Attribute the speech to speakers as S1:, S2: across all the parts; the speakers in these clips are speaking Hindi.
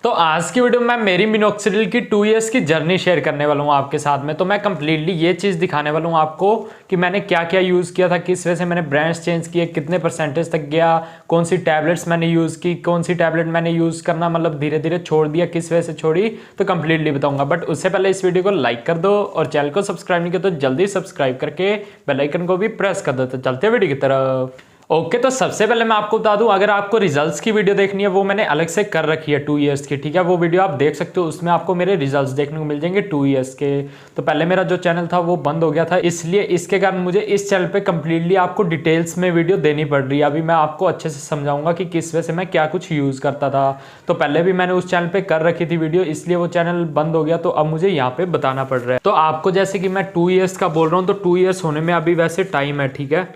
S1: तो आज की वीडियो में मैं मेरी मिनोक्सिडिल की 2 इयर्स की जर्नी शेयर करने वाला हूँ आपके साथ में। तो मैं कंप्लीटली ये चीज़ दिखाने वाला हूँ आपको कि मैंने क्या क्या यूज़ किया था, किस वजह से मैंने ब्रांड्स चेंज किए, कितने परसेंटेज तक गया, कौन सी टैबलेट्स मैंने यूज़ की, कौन सी टैबलेट मैंने यूज़ करना मतलब धीरे धीरे छोड़ दिया, किस वजह से छोड़ी, तो कंप्लीटली बताऊंगा। बट उससे पहले इस वीडियो को लाइक कर दो और चैनल को सब्सक्राइब नहीं किया तो जल्दी सब्सक्राइब करके बेल आइकन को भी प्रेस कर दो। तो चलते हैं वीडियो की तरफ। ओके तो सबसे पहले मैं आपको बता दूं, अगर आपको रिजल्ट्स की वीडियो देखनी है वो मैंने अलग से कर रखी है 2 इयर्स की, ठीक है। वो वीडियो आप देख सकते हो, उसमें आपको मेरे रिजल्ट्स देखने को मिल जाएंगे 2 इयर्स के। तो पहले मेरा जो चैनल था वो बंद हो गया था, इसलिए इसके कारण मुझे इस चैनल पे कंप्लीटली आपको डिटेल्स में वीडियो देनी पड़ रही है। अभी मैं आपको अच्छे से समझाऊंगा कि किस वजह से मैं क्या कुछ यूज़ करता था। तो पहले भी मैंने उस चैनल पर कर रखी थी वीडियो, इसलिए वो चैनल बंद हो गया, तो अब मुझे यहाँ पे बताना पड़ रहा है। तो आपको जैसे कि मैं 2 इयर्स का बोल रहा हूँ, तो 2 इयर्स होने में अभी वैसे टाइम है, ठीक है।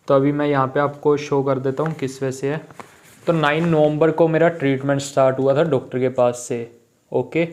S1: तो अभी मैं यहाँ पे आपको शो कर देता हूँ किस वजह से है। तो 9 नवंबर को मेरा ट्रीटमेंट स्टार्ट हुआ था डॉक्टर के पास से। ओके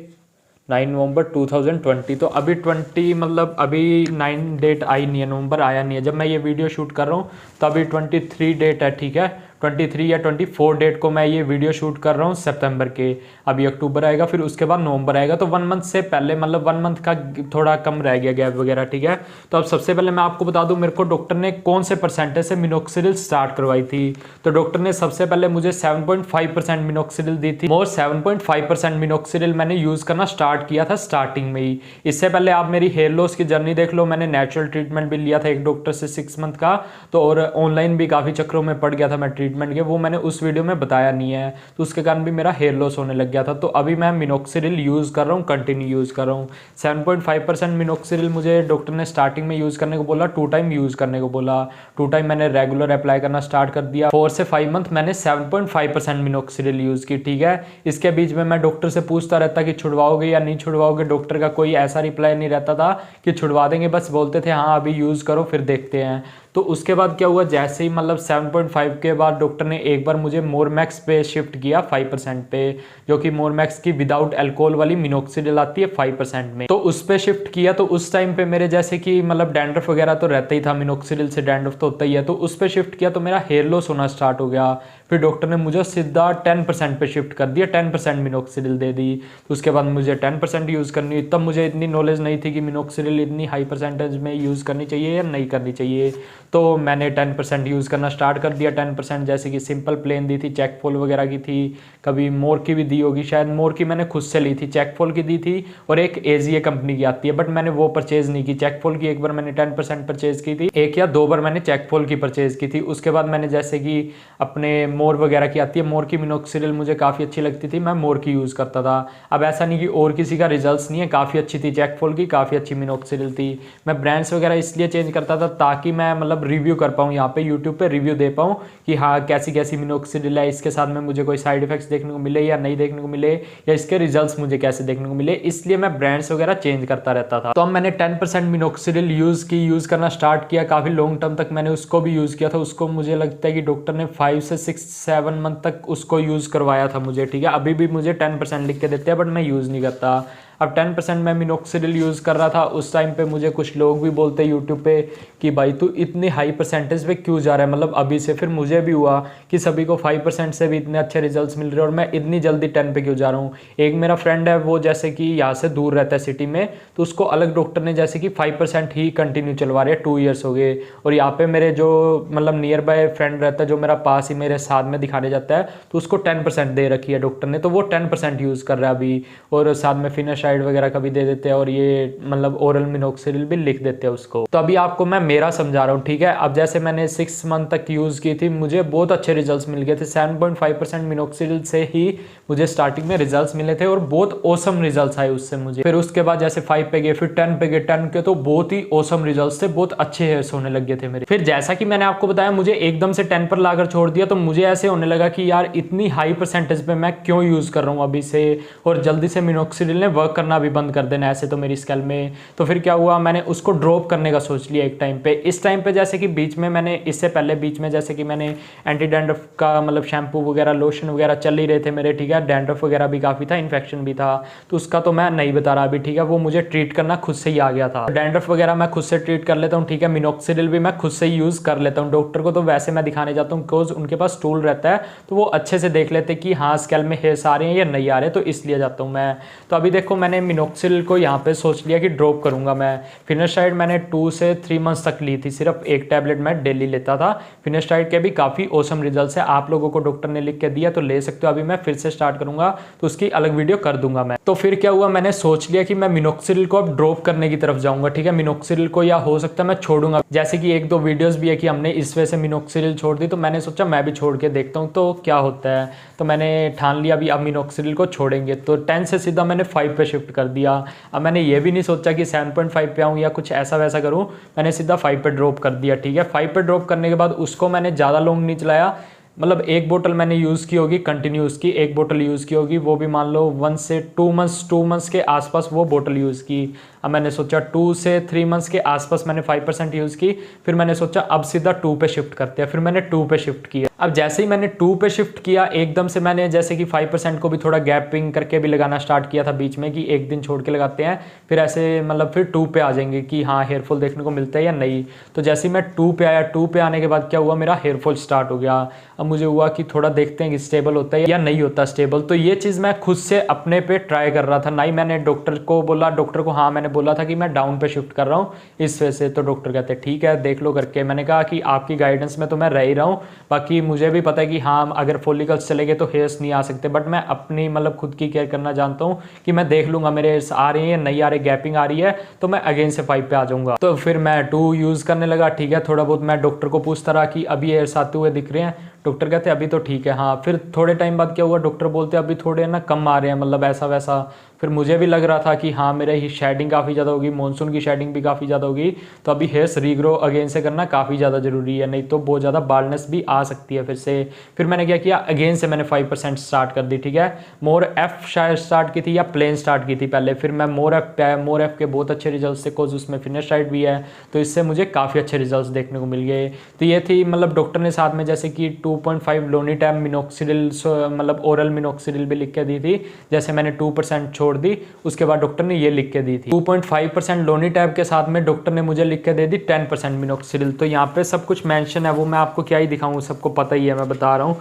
S1: 9 नवंबर 2020। तो अभी 20 मतलब अभी 9 डेट आई नहीं है, नवंबर आया नहीं है जब मैं ये वीडियो शूट कर रहा हूँ। तो अभी 23 डेट है, ठीक है। 23 या 24 डेट को मैं ये वीडियो शूट कर रहा हूँ सितंबर के। अभी अक्टूबर आएगा, फिर उसके बाद नवंबर आएगा। तो 1 मंथ से पहले मतलब 1 मंथ का थोड़ा कम रह गया गैप वगैरह, ठीक है। तो अब सबसे पहले मैं आपको बता दूं मेरे को डॉक्टर ने कौन से परसेंटेज से मिनोक्सिडिल स्टार्ट करवाई थी। तो डॉक्टर ने सबसे पहले मुझे 7.5% मिनोक्सिडिल दी थी और 7.5% मिनोक्सिडिल मैंने यूज़ करना स्टार्ट किया था स्टार्टिंग में ही। इससे पहले आप मेरी हेयर लॉस की जर्नी देख लो, मैंने नेचुरल ट्रीटमेंट भी लिया था एक डॉक्टर से 6 मंथ का। तो और ऑनलाइन भी काफ़ी चक्करों में पड़ गया था मैं ट्रीटमेंट के, वो मैंने उस वीडियो में बताया नहीं है। तो उसके कारण भी मेरा हेयर लॉस होने लग गया था। तो अभी मैं मिनोक्सिडिल यूज़ कर रहा हूँ, कंटिन्यू यूज़ कर रहा हूँ। 7.5% मिनोक्सिडिल मुझे डॉक्टर ने स्टार्टिंग में यूज़ करने को बोला, 2 टाइम यूज़ करने को बोला। 2 टाइम मैंने रेगुलर अप्लाई करना स्टार्ट कर दिया। 4 से 5 मंथ मैंने 7.5% मिनोक्सिडिल यूज़ की, ठीक है। इसके बीच में मैं डॉक्टर से पूछता रहता कि छुड़वाओगे या नहीं छुड़वाओगे। डॉक्टर का कोई ऐसा रिप्लाई नहीं रहता था कि छुड़वा देंगे, बस बोलते थे हाँ अभी यूज़ करो फिर देखते हैं। तो उसके बाद क्या हुआ, जैसे ही मतलब 7.5 के बाद डॉक्टर ने एक बार मुझे मोरमैक्स पे शिफ्ट किया 5% पे, जो कि मोरमैक्स की विदाउट अल्कोहल वाली मिनोक्सिडिल आती है 5% में। तो उस पे शिफ्ट किया। तो उस टाइम पे मेरे जैसे कि मतलब डैंड्रफ वगैरह तो रहता ही था, मिनोक्सिडिल से डैंड्रफ तो होता ही है। तो उस पे शिफ्ट किया तो मेरा हेयर लॉस होना स्टार्ट हो गया। फिर डॉक्टर ने मुझे सीधा 10% पे शिफ्ट कर दिया, 10% मिनोक्सिडिल दे दी। तो उसके बाद मुझे 10% यूज़ करनी हुई। तब मुझे इतनी नॉलेज नहीं थी कि मिनोक्सिडिल इतनी हाई परसेंटेज में यूज़ करनी चाहिए या नहीं करनी चाहिए। तो मैंने 10% यूज़ करना स्टार्ट कर दिया। 10% जैसे कि सिंपल प्लेन दी थी, चेक फॉल वगैरह की थी, कभी मोर की भी दी होगी शायद। मोर की मैंने खुद से ली थी, चेक फॉल की दी थी, और एक एजीए कंपनी की आती है, बट मैंने वो परचेज नहीं की। चेक फॉल की एक बार मैंने 10% परचेज की थी, 1 या 2 बार मैंने चेक फॉल की परचेज की थी। उसके बाद मैंने जैसे कि अपने मोर वगैरह की आती है, मोर की मिनोक्सिडिल मुझे काफ़ी अच्छी लगती थी, मैं मोर की यूज़ करता था। अब ऐसा नहीं कि और किसी का रिजल्ट्स नहीं है, काफ़ी अच्छी थी चेक फॉल की, काफ़ी अच्छी मिनोक्सिडिल थी। मैं ब्रांड्स वगैरह इसलिए चेंज करता था ताकि मैं मतलब रिव्यू कर पाऊँ, यहाँ पे यूट्यूब पे रिव्यू दे पाऊँ कि हाँ कैसी कैसी मिनोक्सिडिल है, इसके साथ में मुझे कोई साइड इफेक्ट्स देखने को मिले या नहीं देखने को मिले, या इसके रिजल्ट्स मुझे कैसे देखने को मिले। इसलिए मैं ब्रांड्स वगैरह चेंज करता रहता था। तो अब मैंने 10% मिनोक्सिडिल यूज़ करना स्टार्ट किया। काफ़ी लॉन्ग टर्म तक मैंने उसको भी यूज़ किया था। उसको मुझे लगता है कि डॉक्टर ने 5 से 6-7 मंथ तक उसको यूज़ करवाया था मुझे, ठीक है। अभी भी मुझे 10% लिख के देते हैं, बट मैं यूज़ नहीं करता। अब 10% मैं मिनोक्सिडिल यूज़ कर रहा था। उस टाइम पे मुझे कुछ लोग भी बोलते यूट्यूब पे कि भाई तू इतनी हाई परसेंटेज पे क्यों जा रहा है, मतलब अभी से। फिर मुझे भी हुआ कि सभी को 5% से भी इतने अच्छे रिजल्ट्स मिल रहे हैं और मैं इतनी जल्दी 10 पे क्यों जा रहा हूँ। एक मेरा फ्रेंड है, वो जैसे कि यहाँ से दूर रहता है सिटी में, तो उसको अलग डॉक्टर ने जैसे कि 5% ही कंटिन्यू चलवा रहे हैं, 2 इयर्स हो गए। और यहाँ पे मेरे जो मतलब नियर बाय फ्रेंड रहता है, जो मेरा पास ही मेरे साथ में दिखाने जाता है, तो उसको 10% दे रखी है डॉक्टर ने, तो वो 10% यूज़ कर रहा है अभी। और साथ में फिनिश वगैरह का भी दे देते हैं, और ये मतलब ओरल मिनोक्सिडिल भी लिख देते हैं उसको। तो अभी आपको मैं मेरा समझा रहा हूँ, ठीक है। अब जैसे मैंने 6 मंथ तक यूज़ की थी, मुझे बहुत अच्छे रिजल्ट्स मिल गए थे। 7.5% मिनोक्सिडिल से ही मुझे स्टार्टिंग में रिजल्ट्स मिले थे और बहुत औसम रिजल्ट्स आए उससे मुझे। फिर उसके बाद जैसे 5 पे गए, फिर 10 पे गए, 10 के तो बहुत ही औसम रिजल्ट्स थे, बहुत अच्छे हेयर्स होने लग गए थे मेरे। फिर जैसा कि मैंने आपको बताया, मुझे एकदम से 10 पर लाकर छोड़ दिया, तो मुझे ऐसे होने लगा कि यार इतनी हाई परसेंटेज पे मैं क्यों यूज़ कर रहा हूँ अभी से, और जल्दी से मिनोक्सिडिल ने वर्क करना भी बंद कर देना ऐसे तो मेरी स्कैल्प में। तो फिर क्या हुआ, मैंने उसको ड्रॉप करने का सोच लिया एक टाइम पे। इस टाइम पे जैसे कि बीच में मैंने, इससे पहले बीच में जैसे कि मैंने एंटी डैंड्रफ का मतलब शैम्पू वगैरह लोशन वगैरह चल ही रहे थे मेरे, ठीक है। डैंड्रफ वगैरह भी काफ़ी था, इन्फेक्शन भी था, तो उसका तो मैं नहीं बता रहा अभी, ठीक है। वो मुझे ट्रीट करना खुद से ही आ गया था। डैंड्रफ वगैरह मैं खुद से ट्रीट कर लेता हूँ, ठीक है। मिनोक्सिडिल भी मैं खुद से ही यूज़ कर लेता हूँ। डॉक्टर को तो वैसे मैं दिखाने जाता हूँ बिकॉज उनके पास टूल रहता है, तो वो अच्छे से देख लेते कि हाँ स्कैल्प में हेयर्स आ रहे हैं या नहीं आ रहे, तो इसलिए जाता हूँ मैं। तो अभी देखो मैंने मिनोक्सिडिल को यहाँ पे सोच लिया कि ड्रॉप करूँगा मैं। फिनास्टाइड मैंने 2 से 3 मंथ्स तक ली थी, सिर्फ एक टैबलेट मैं डेली लेता था। फिनास्टाइड के भी काफ़ी औसम रिजल्ट्स है, आप लोगों को डॉक्टर ने लिख के दिया तो ले सकते हो। अभी मैं फिर से स्टार्ट करूँगा तो उसकी अलग वीडियो कर दूंगा मैं। तो फिर क्या हुआ, मैंने सोच लिया कि मैं मिनोक्सिडिल को अब ड्रॉप करने की तरफ जाऊँगा, ठीक है। मिनोक्सिडिल को या हो सकता है मैं छोड़ूंगा, जैसे कि 1-2 वीडियोज़ भी है कि हमने इस वजह से मिनोक्सिडिल छोड़ दी, तो मैंने सोचा मैं भी छोड़ के देखता हूँ तो क्या होता है। तो मैंने ठान लिया अभी अब मिनोक्सिडिल को छोड़ेंगे, तो 10 से सीधा मैंने 5 पे शिफ्ट कर दिया। अब मैंने ये भी नहीं सोचा कि 7.5 पे आऊँ या कुछ ऐसा वैसा करूँ, मैंने सीधा 5 पे ड्रॉप कर दिया, ठीक है। 5 पे ड्रॉप करने के बाद उसको मैंने ज़्यादा लॉन्ग नहीं चलाया, मतलब 1 बोतल मैंने यूज़ की होगी कंटिन्यूस की, 1 बोतल यूज़ की होगी, वो भी मान लो 1 से 2 मंथ्स के आसपास वो बोतल यूज़ की। अब मैंने सोचा 2 से 3 मंथ्स के आसपास मैंने 5% यूज़ की, फिर मैंने सोचा अब सीधा 2 पे शिफ्ट करते हैं, फिर मैंने 2 पे शिफ्ट किया। अब जैसे ही मैंने 2 पे शिफ्ट किया एकदम से मैंने जैसे कि 5% को भी थोड़ा गैपिंग करके भी लगाना स्टार्ट किया था बीच में, कि एक दिन छोड़ के लगाते हैं, फिर ऐसे मतलब फिर 2 पे आ जाएंगे कि हाँ हेयरफॉल देखने को मिलता है या नहीं। तो जैसे ही मैं 2 पे आया, 2 पे आने के बाद क्या हुआ, मेरा हेयरफॉल स्टार्ट हो गया। अब मुझे हुआ कि थोड़ा देखते हैं कि स्टेबल होता है या नहीं होता स्टेबल। तो ये चीज़ मैं खुद से अपने पे ट्राई कर रहा था, ना ही मैंने डॉक्टर को बोला। डॉक्टर को हाँ मैंने बोला था कि मैं डाउन पे शिफ्ट कर रहा हूँ इस वजह से, तो डॉक्टर कहते हैं ठीक है देख लो करके। मैंने कहा कि आपकी गाइडेंस में तो मैं रह ही रहा हूँ, बाकी मुझे भी पता है कि हाँ अगर फॉलिकल्स चले गए तो हेयर्स नहीं आ सकते, बट मैं अपनी मतलब खुद की केयर करना जानता हूँ कि मैं देख लूँगा मेरे हेयर्स आ रहे हैं या नहीं आ रहे, गैपिंग आ रही है तो मैं अगेन से 5 पे आ जाऊँगा। तो फिर मैं 2 यूज़ करने लगा, ठीक है। थोड़ा बहुत मैं डॉक्टर को पूछता रहा कि अभी हेयर्स आते हुए दिख रहे हैं, डॉक्टर कहते अभी तो ठीक है। हाँ फिर थोड़े टाइम बाद क्या हुआ, डॉक्टर बोलते अभी थोड़े ना कम आ रहे हैं, मतलब ऐसा वैसा। फिर मुझे भी लग रहा था कि हाँ मेरे ही शेडिंग काफ़ी ज़्यादा होगी, मॉनसून की शेडिंग भी काफ़ी ज़्यादा होगी, तो अभी हेयर्स रीग्रो अगेन से करना काफ़ी ज़्यादा ज़रूरी है, नहीं तो बहुत ज़्यादा बाल्डनेस भी आ सकती है फिर से। फिर मैंने क्या किया, अगेन से मैंने 5% स्टार्ट कर दी, ठीक है। मोर एफ शायद स्टार्ट की थी या प्लेन स्टार्ट की थी पहले, फिर मैं मोर एफ पे आया। मोर एफ के बहुत अच्छे रिजल्ट थे, कोज उसमें फिनास्टाइड भी है, तो इससे मुझे काफ़ी अच्छे रिजल्ट देखने को मिल गए। तो ये थी मतलब डॉक्टर ने साथ में जैसे कि 2.5 लोनीटैब मिनोक्सिडिल मतलब ओरल मिनोक्सिडिल भी लिख के दी थी, जैसे मैंने 2% छोड़ दी उसके बाद डॉक्टर ने ये लिख के दी थी। 2.5% लोनीटैब के साथ में डॉक्टर ने मुझे लिख के दे दी 10% मिनोक्सिडिल। तो यहाँ पे सब कुछ मेंशन है, वो मैं आपको क्या ही दिखाऊँ, सबको पता ही है, मैं बता रहा हूँ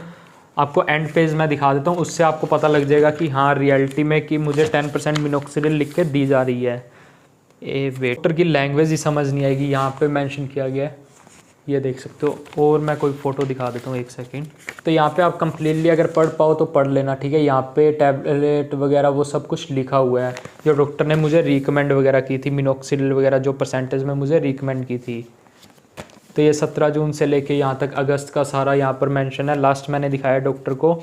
S1: आपको। एंड पेज में दिखा देता हूँ, उससे आपको पता लग जाएगा कि हाँ रियलिटी में कि मुझे 10% मिनोक्सिडिल लिख के दी जा रही है। ए वेटर की लैंग्वेज ही समझ नहीं आएगी, यहाँ पे मेंशन किया गया है, ये देख सकते हो। और मैं कोई फ़ोटो दिखा देता हूँ 1 सेकेंड। तो यहाँ पे आप कंप्लीटली अगर पढ़ पाओ तो पढ़ लेना, ठीक है। यहाँ पे टैबलेट वगैरह वो सब कुछ लिखा हुआ है जो डॉक्टर ने मुझे रिकमेंड वगैरह की थी, मिनोक्सिडिल वगैरह जो परसेंटेज में मुझे रिकमेंड की थी। तो ये 17 जून से लेके यहाँ तक अगस्त का सारा यहाँ पर मेंशन है। लास्ट मैंने दिखाया डॉक्टर को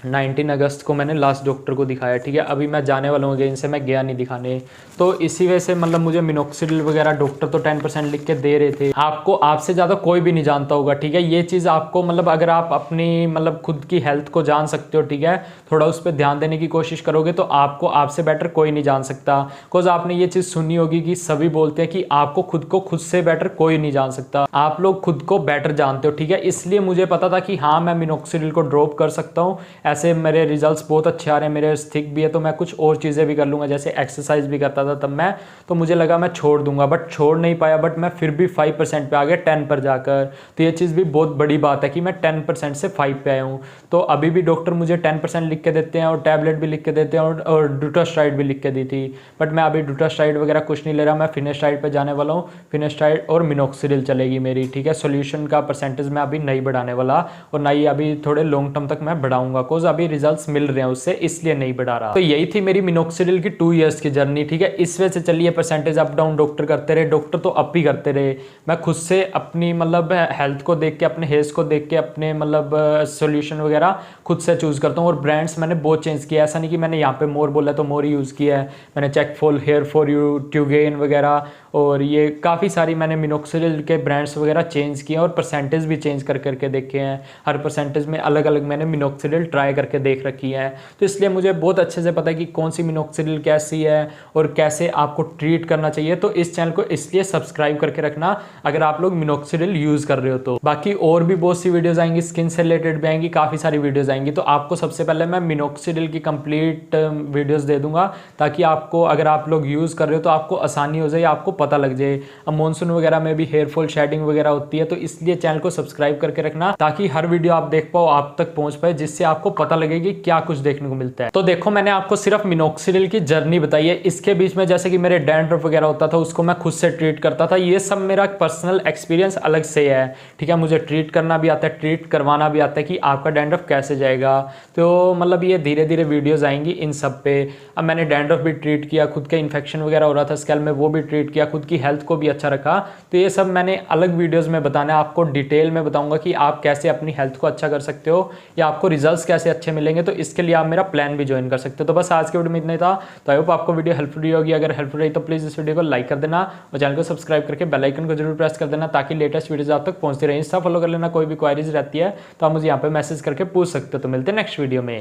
S1: 19 अगस्त को मैंने लास्ट डॉक्टर को दिखाया, ठीक है। अभी मैं जाने वाला हूँ अगेन से, मैं गया नहीं दिखाने। तो इसी वजह से मतलब मुझे मिनोक्सिडिल वगैरह डॉक्टर तो 10% लिख के दे रहे थे। आपको आपसे ज़्यादा कोई भी नहीं जानता होगा, ठीक है। ये चीज़ आपको मतलब अगर आप अपनी मतलब खुद की हेल्थ को जान सकते हो, ठीक है, थोड़ा उस पर ध्यान देने की कोशिश करोगे तो आपको आपसे बेटर कोई नहीं जान सकता। बिकॉज आपने ये चीज़ सुनी होगी कि सभी बोलते हैं कि आपको खुद को खुद से बेटर कोई नहीं जान सकता, आप लोग खुद को बेटर जानते हो, ठीक है। इसलिए मुझे पता था कि हाँ मैं मिनोक्सिडिल को ड्रॉप कर सकता हूँ, ऐसे मेरे रिजल्ट्स बहुत अच्छे आ रहे हैं, मेरे थिक भी है, तो मैं कुछ और चीज़ें भी कर लूँगा, जैसे एक्सरसाइज भी करता था तब मैं, तो मुझे लगा मैं छोड़ दूंगा, बट छोड़ नहीं पाया। बट मैं फिर भी 5% पे आ गया 10 पर जाकर। तो ये चीज़ भी बहुत बड़ी बात है कि मैं 10% से 5 पे आया हूँ। तो अभी भी डॉक्टर मुझे 10% लिख के देते हैं और टैबलेट भी लिख के देते हैं और डूटास्ट्राइड भी लिख के दी थी, बट मैं अभी डूटास्ट्राइड वगैरह कुछ नहीं ले रहा, मैं फिनास्टाइड पे जाने वाला हूँ। फिनास्टाइड और मिनोक्सिडिल चलेगी मेरी, ठीक है। सोल्यूशन का परसेंटेज मैं अभी नहीं बढ़ाने वाला और ना ही अभी थोड़े लॉन्ग टर्म तक मैं बढ़ाऊंगा, बिकॉज अभी रिजल्ट्स मिल रहे हैं उससे, इसलिए नहीं बढ़ा रहा। तो यही थी मेरी मिनोक्सिडिल की 2 इयर्स की जर्नी, ठीक है। इस वजह से चलिए परसेंटेज अप डाउन डॉक्टर करते रहे, डॉक्टर तो अप ही करते रहे, मैं खुद से अपनी मतलब हेल्थ को देख के, अपने हेयर्स को देख के, अपने मतलब सोल्यूशन वगैरह खुद से चूज़ करता हूँ। और ब्रांड्स मैंने बहुत चेंज किया, ऐसा नहीं कि मैंने यहाँ पे मोर बोला तो मोर ही यूज़ किया है, मैंने check for hair for you, ट्यूगेन वगैरह और ये काफ़ी सारी मैंने मिनोक्सिडिल के ब्रांड्स वगैरह चेंज किए हैं और परसेंटेज भी चेंज कर करके देखे हैं। हर परसेंटेज में अलग अलग मैंने मिनोक्सिडिल ट्राई करके देख रखी है, तो इसलिए मुझे बहुत अच्छे से पता है कि कौन सी मिनोक्सिडिल कैसी है और कैसे आपको ट्रीट करना चाहिए। तो इस चैनल को इसलिए सब्सक्राइब करके रखना अगर आप लोग मिनोक्सिडिल यूज़ कर रहे हो तो। बाकी और भी बहुत सी वीडियोज़ आएंगी, स्किन से रिलेटेड भी आएंगी, काफ़ी सारी वीडियोज़ आएंगी। तो आपको सबसे पहले मैं मिनोक्सिडिल की कंप्लीट वीडियोज़ दे दूंगा, ताकि आपको अगर आप लोग यूज़ कर रहे हो तो आपको आसानी हो जाए, आपको पता लग जाए। अब मॉनसून वगैरह में भी हेयर फॉल शेडिंग वगैरह होती है, तो इसलिए चैनल को सब्सक्राइब करके रखना ताकि हर वीडियो आप देख पाओ, आप तक पहुंच पाए, जिससे आपको पता लगे कि क्या कुछ देखने को मिलता है। तो देखो, मैंने आपको सिर्फ मिनोक्सिडिल की जर्नी बताई है। इसके बीच में जैसे कि मेरे डैंड्रफ वगैरह होता था, उसको मैं खुद से ट्रीट करता था। ये सब मेरा पर्सनल एक्सपीरियंस अलग से है, ठीक है। मुझे ट्रीट करना भी आता है, ट्रीट करवाना भी आता है कि आपका डैंड्रफ कैसे जाएगा। तो मतलब ये धीरे धीरे वीडियोज़ आएंगी इन सब पे। अब मैंने डैंड्रफ भी ट्रीट किया, खुद के इन्फेक्शन वगैरह हो रहा था स्कैल्प में, वो भी ट्रीट किया, खुद की हेल्थ को भी अच्छा रखा। तो ये सब मैंने अलग वीडियोस में बताना है, आपको डिटेल में बताऊंगा कि आप कैसे अपनी हेल्थ को अच्छा कर सकते हो या आपको रिजल्ट्स कैसे अच्छे मिलेंगे। तो इसके लिए आप मेरा प्लान भी ज्वाइन कर सकते हो। तो बस आज के वीडियो में इतना ही था। तो आई होप आपको वीडियो हेल्पफुल होगी। अगर हेल्पफुल रही तो प्लीज़ इस वीडियो को लाइक कर देना और चैनल को सब्सक्राइब करके बेल आइकन को जरूर प्रेस कर देना, ताकि लेटेस्ट वीडियोज आप तक पहुंचती रहे। इंस्टा फॉलो कर लेना, कोई भी क्वारीज रहती है तो आप मुझे यहाँ पे मैसेज करके पूछ सकते हो। तो मिलते हैं नेक्स्ट वीडियो में।